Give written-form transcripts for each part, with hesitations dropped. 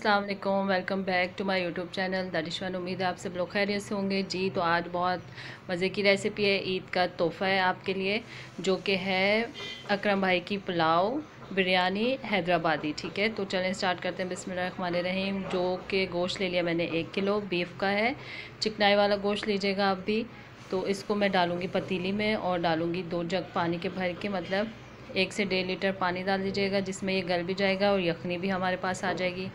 अस्सलाम वालेकुम, welcome back to my YouTube channel Danishwan. उम्मीद है आप सब लोग खैरियत से होंगे जी। तो आज बहुत मज़े की रेसिपी है, ईद का तोहफ़ा है आपके लिए, जो कि है अकरम भाई की पुलाव बिरयानी हैदराबादी। ठीक है, तो चलें स्टार्ट करते हैं। बिस्मिल्लाहिर्रहमानिर्रहीम। जो कि गोश्त ले लिया मैंने 1 किलो बीफ का है, चिकनाई वाला गोश्त लीजिएगा आप भी। तो इसको मैं डालूँगी पतीली में और डालूँगी 2 जग पानी के भर के, मतलब 1 से 1.5 लीटर पानी डाल दीजिएगा, जिसमें ये गल भी जाएगा और यखनी भी हमारे पास आ जाएगी।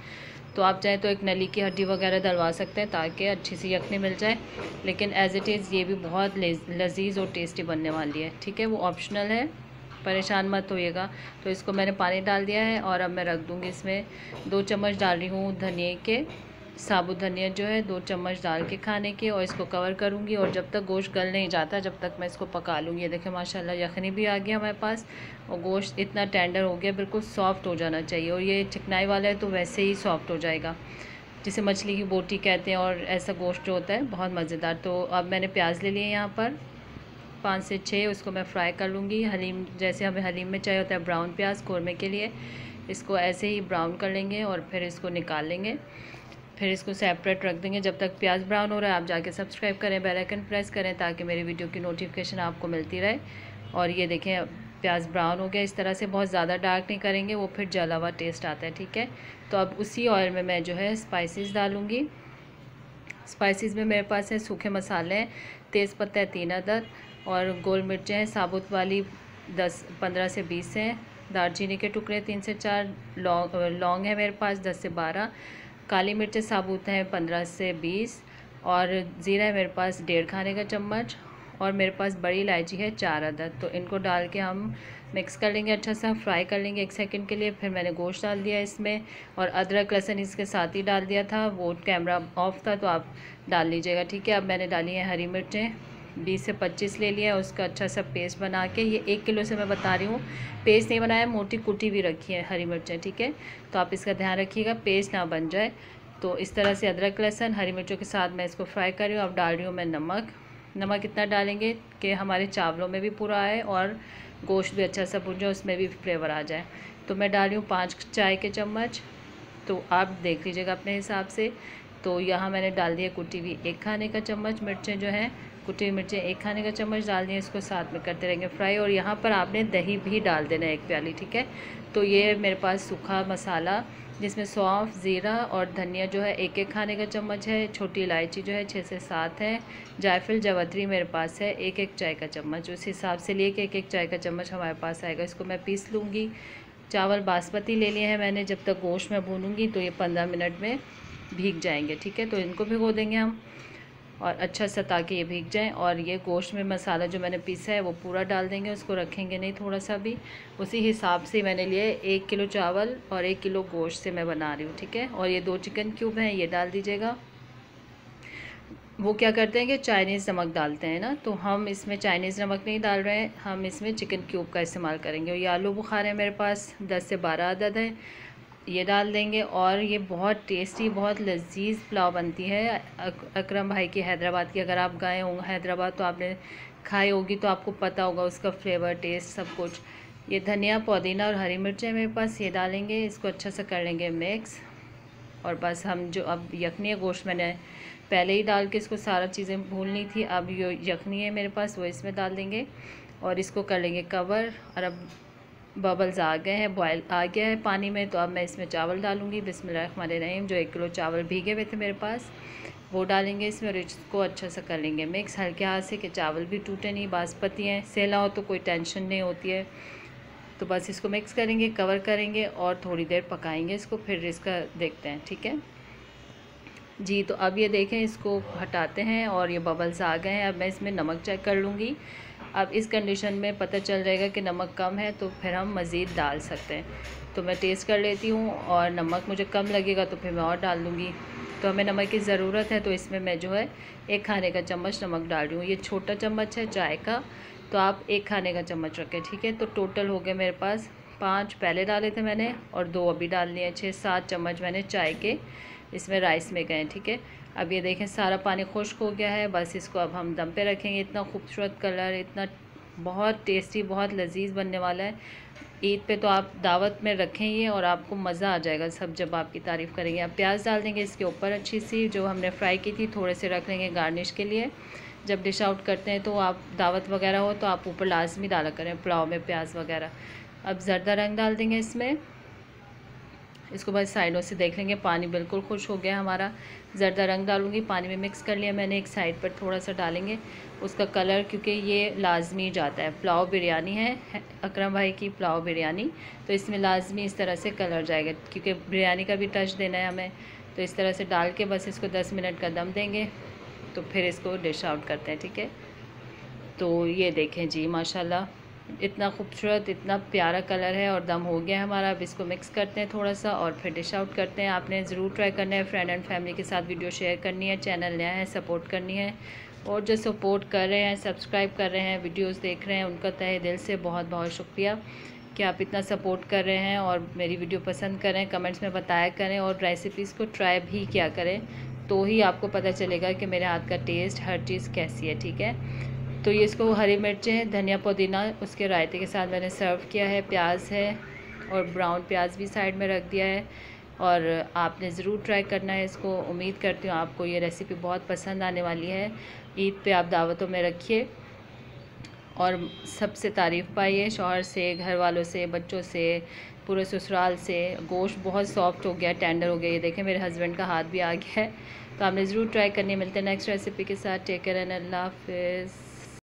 तो आप चाहें तो एक नली की हड्डी वगैरह डलवा सकते हैं ताकि अच्छी सी यखनी मिल जाए, लेकिन एज़ इट इज़ ये भी बहुत लजीज और टेस्टी बनने वाली है। ठीक है, वो ऑप्शनल है, परेशान मत होइएगा। तो इसको मैंने पानी डाल दिया है और अब मैं रख दूँगी इसमें 2 चम्मच डाल रही हूँ धनिए के, साबुत धनिया जो है 2 चम्मच डाल के खाने के, और इसको कवर करूँगी। और जब तक गोश्त गल नहीं जाता जब तक मैं इसको पका लूँगी। ये देखें माशाल्लाह यखनी भी आ गया हमारे पास और गोश्त इतना टेंडर हो गया, बिल्कुल सॉफ्ट हो जाना चाहिए। और ये चिकनाई वाला है तो वैसे ही सॉफ्ट हो जाएगा, जिसे मछली की बोटी कहते हैं। और ऐसा गोश्त जो होता है बहुत मज़ेदार। तो अब मैंने प्याज ले लिए यहाँ पर 5 से 6, उसको मैं फ्राई कर लूँगी। हलीम, जैसे हमें हलीम में चाहिए होता है ब्राउन प्याज कौरमे के लिए, इसको ऐसे ही ब्राउन कर लेंगे और फिर इसको निकाल लेंगे। फिर इसको सेपरेट रख देंगे। जब तक प्याज ब्राउन हो रहा है आप जाके सब्सक्राइब करें, बेल आइकन प्रेस करें ताकि मेरी वीडियो की नोटिफिकेशन आपको मिलती रहे। और ये देखें प्याज ब्राउन हो गया इस तरह से, बहुत ज़्यादा डार्क नहीं करेंगे, वो फिर जला हुआ टेस्ट आता है। ठीक है, तो अब उसी ऑयल में मैं जो है स्पाइसेस डालूँगी। स्पाइसेस में मेरे पास है सूखे मसाले हैं, तेज़पत्ता है 3 अदद, और गोल मिर्चें हैं साबुत वाली 15 से 20 हैं, दालचीनी के टुकड़े 3 से 4, लौंग है मेरे पास 10 से 12, काली मिर्चें साबुत हैं 15 से 20, और ज़ीरा है मेरे पास 1.5 खाने का चम्मच, और मेरे पास बड़ी इलायची है 4 अदद। तो इनको डाल के हम मिक्स कर लेंगे, अच्छा सा फ्राई कर लेंगे 1 सेकंड के लिए। फिर मैंने गोश्त डाल दिया इसमें, और अदरक लहसुन इसके साथ ही डाल दिया था, वो कैमरा ऑफ था तो आप डाल लीजिएगा। ठीक है, अब मैंने डाली है हरी मिर्चें 20 से 25 ले लिया है, उसका अच्छा सा पेस्ट बना के, ये 1 किलो से मैं बता रही हूँ, पेस्ट नहीं बनाया, मोटी कुटी भी रखी है हरी मिर्चें। ठीक है, तो आप इसका ध्यान रखिएगा पेस्ट ना बन जाए। तो इस तरह से अदरक लहसुन हरी मिर्चों के साथ मैं इसको फ्राई कर रही हूँ। अब डाल रही हूँ मैं नमक। नमक इतना डालेंगे कि हमारे चावलों में भी पूरा आए और गोश्त भी अच्छा सा भुन जाए, उसमें भी फ्लेवर आ जाए। तो मैं डाल रही हूँ 5 चाय के चम्मच, तो आप देख लीजिएगा अपने हिसाब से। तो यहाँ मैंने डाल दिया कुटी हुई 1 खाने का चम्मच, मिर्चें जो हैं कुटी हुई मिर्चें 1 खाने का चम्मच डाल दिए, इसको साथ में करते रहेंगे फ्राई। और यहाँ पर आपने दही भी डाल देना है 1 प्याली। ठीक है, तो ये मेरे पास सूखा मसाला जिसमें सौंफ, ज़ीरा और धनिया जो है 1-1 खाने का चम्मच है, छोटी इलायची जो है 6 से 7 है, जायफल जावित्री मेरे पास है 1-1 चाय का चम्मच, उस हिसाब से लिए कि 1-1 चाय का चम्मच हमारे पास आएगा। इसको मैं पीस लूँगी। चावल बासमती ले लिए हैं मैंने, जब तक गोश्त में भूनूंगी तो ये 15 मिनट में भीग जाएंगे। ठीक है, तो इनको भिगो देंगे हम और अच्छा सा, ताकि ये भीग जाएं। और ये गोश्त में मसाला जो मैंने पीसा है वो पूरा डाल देंगे, उसको रखेंगे नहीं थोड़ा सा भी। उसी हिसाब से मैंने लिए 1 किलो चावल और 1 किलो गोश्त से मैं बना रही हूँ। ठीक है, और ये 2 चिकन क्यूब हैं, ये डाल दीजिएगा। वो क्या करते हैं कि चाइनीज़ नमक डालते हैं ना, तो हम इसमें चाइनीज़ नमक नहीं डाल रहे हैं, हम इसमें चिकन क्यूब का इस्तेमाल करेंगे। और ये आलू बुखारे मेरे पास 10 से 12 अदद है, ये डाल देंगे। और ये बहुत टेस्टी, बहुत लजीज पुलाव बनती है अकरम भाई की हैदराबाद की। अगर आप गए होंगे हैदराबाद तो आपने खाई होगी, तो आपको पता होगा उसका फ्लेवर, टेस्ट, सब कुछ। ये धनिया, पुदीना और हरी मिर्चें मेरे पास, ये डालेंगे, इसको अच्छा सा कर लेंगे मिक्स। और बस हम जो अब यखनी है, गोश्त मैंने पहले ही डाल के इसको सारा चीज़ें भूननी थी, अब जो यखनी है मेरे पास वो इसमें डाल देंगे और इसको कर लेंगे कवर। और अब बबल्स आ गए हैं, बॉयल आ गया है पानी में, तो अब मैं इसमें चावल डालूँगी। बिस्मिल्लाहिर्रहमानिर्रहीम। जो 1 किलो चावल भीगे हुए थे मेरे पास वो डालेंगे इसमें, और इसको अच्छा सा कर लेंगे मिक्स हल्के हाथ से, कि चावल भी टूटे नहीं। बासमती हैं, सेला हो तो कोई टेंशन नहीं होती है। तो बस इसको मिक्स करेंगे, कवर करेंगे और थोड़ी देर पकाएंगे इसको, फिर इसका देखते हैं। ठीक है जी, तो अब ये देखें, इसको हटाते हैं और ये बबल्स आ गए हैं। अब मैं इसमें नमक चेक कर लूँगी। अब इस कंडीशन में पता चल जाएगा कि नमक कम है, तो फिर हम मज़ीद डाल सकते हैं। तो मैं टेस्ट कर लेती हूँ, और नमक मुझे कम लगेगा तो फिर मैं और डाल दूँगी। तो हमें नमक की ज़रूरत है, तो इसमें मैं जो है 1 खाने का चम्मच नमक डाल रही हूँ। ये छोटा चम्मच है चाय का, तो आप 1 खाने का चम्मच रखें। ठीक है, तो टोटल हो गए मेरे पास 5 पहले डाले थे मैंने और 2 अभी डाल लिए। 6-7 चम्मच मैंने चाय के इसमें राइस में गए। ठीक है, अब ये देखें सारा पानी खुश्क हो गया है। बस इसको अब हम दम पे रखेंगे। इतना खूबसूरत कलर, इतना बहुत टेस्टी, बहुत लजीज बनने वाला है। ईद पे तो आप दावत में रखें ये और आपको मज़ा आ जाएगा, सब जब आपकी तारीफ़ करेंगे। आप प्याज डाल देंगे इसके ऊपर अच्छी सी, जो हमने फ्राई की थी, थोड़े से रख लेंगे गार्निश के लिए। जब डिश आउट करते हैं तो आप दावत वगैरह हो तो आप ऊपर लाजमी डाला करें पुलाव में प्याज वगैरह। अब ज़रदा रंग डाल देंगे इसमें। इसको बस साइडों से देख लेंगे, पानी बिल्कुल खुश हो गया हमारा। ज़रदा रंग डालूंगी, पानी में मिक्स कर लिया मैंने, एक साइड पर थोड़ा सा डालेंगे उसका कलर, क्योंकि ये लाजमी जाता है। पुलाव बिरयानी है अकरम भाई की, पुलाव बिरयानी, तो इसमें लाजमी इस तरह से कलर जाएगा, क्योंकि बिरयानी का भी टच देना है हमें। तो इस तरह से डाल के बस इसको 10 मिनट का दम देंगे, तो फिर इसको डिश आउट करते हैं, ठीक है। तो ये देखें जी, माशाल्लाह इतना खूबसूरत, इतना प्यारा कलर है और दम हो गया हमारा। अब इसको मिक्स करते हैं थोड़ा सा और फिर डिश आउट करते हैं। आपने ज़रूर ट्राई करना है, फ्रेंड एंड फैमिली के साथ वीडियो शेयर करनी है, चैनल नया है सपोर्ट करनी है, और जो सपोर्ट कर रहे हैं, सब्सक्राइब कर रहे हैं, वीडियोस देख रहे हैं, उनका तहे दिल से बहुत बहुत शुक्रिया कि आप इतना सपोर्ट कर रहे हैं और मेरी वीडियो पसंद करें, कमेंट्स में बताया करें और रेसिपीज़ को ट्राई भी किया करें, तो ही आपको पता चलेगा कि मेरे हाथ का टेस्ट हर चीज़ कैसी है, ठीक है। तो ये इसको हरी मिर्चें, धनिया पुदीना उसके रायते के साथ मैंने सर्व किया है, प्याज है और ब्राउन प्याज भी साइड में रख दिया है। और आपने ज़रूर ट्राई करना है इसको। उम्मीद करती हूँ आपको ये रेसिपी बहुत पसंद आने वाली है। ईद पे आप दावतों में रखिए और सबसे तारीफ़ पाइए, शौहर से, घर वालों से, बच्चों से, पूरे ससुराल से। गोश्त बहुत सॉफ्ट हो गया, टेंडर हो गया, ये देखें मेरे हस्बैंड का हाथ भी आ गया है। तो आपने ज़रूर ट्राई करनी है। मिलते हैं नेक्स्ट रेसिपी के साथ। टेक केयर एंड अल्लाह हाफ़िज़।